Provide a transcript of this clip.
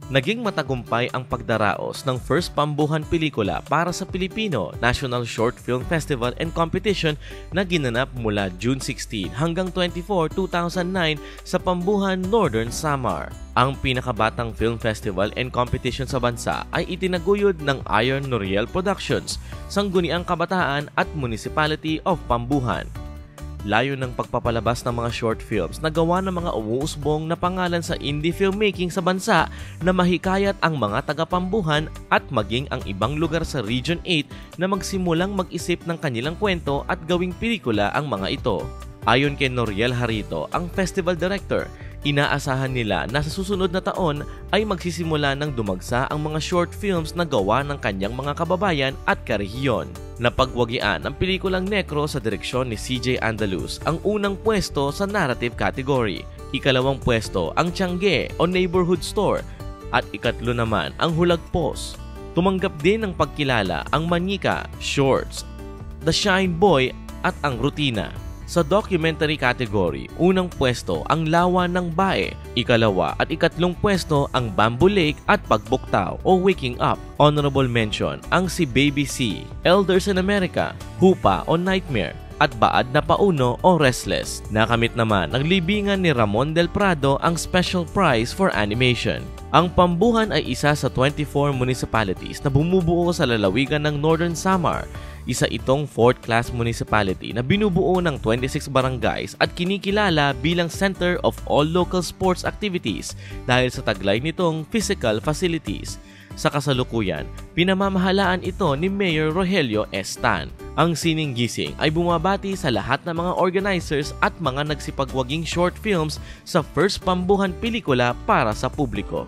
Naging matagumpay ang pagdaraos ng first pambuhan pelikula para sa Pilipino National Short Film Festival and Competition na ginanap mula June 16 hanggang 24, 2009 sa Pambuhan Northern Samar. Ang pinakabatang film festival and competition sa bansa ay itinaguyod ng Iron Noriel Productions, Sangguniang Kabataan at Municipality of Pambuhan. Layo ng pagpapalabas ng mga short films na gawa ng mga umuusbong na pangalan sa indie filmmaking sa bansa na mahikayat ang mga taga-Pambuhan at maging ang ibang lugar sa Region 8 na magsimulang mag-isip ng kanilang kwento at gawing pelikula ang mga ito. Ayon kay Noriel Harito, ang festival director, inaasahan nila na sa susunod na taon ay magsisimula ng dumagsa ang mga short films na gawa ng kanyang mga kababayan at karehiyon. Napagwagian ang pelikulang Necro sa direksyon ni CJ Andaluz ang unang pwesto sa narrative category, ikalawang pwesto ang Tiangge o Neighborhood Store at ikatlo naman ang Hulagpos. Tumanggap din ng pagkilala ang Manika, Shorts, The Shine Boy at ang Rutina. Sa documentary category, unang pwesto ang Lawa ng Bae, ikalawa at ikatlong pwesto ang Bamboo Lake at Pagbuktaw o Waking Up. Honorable mention ang Si Baby C, Elders in America, Hupa o Nightmare, at Baad na Pauno o Restless. Nakamit naman ng libingan ni Ramon Del Prado ang Special Prize for Animation. Ang Pambuhan ay isa sa 24 municipalities na bumubuo sa lalawigan ng Northern Samar. Isa itong 4th class municipality na binubuo ng 26 barangays at kinikilala bilang center of all local sports activities dahil sa taglay nitong physical facilities. Sa kasalukuyan, pinamamahalaan ito ni Mayor Rogelio S. Tan. Ang Sining Gising ay bumabati sa lahat ng mga organizers at mga nagsipagwaging short films sa first pambuhan pelikula para sa publiko.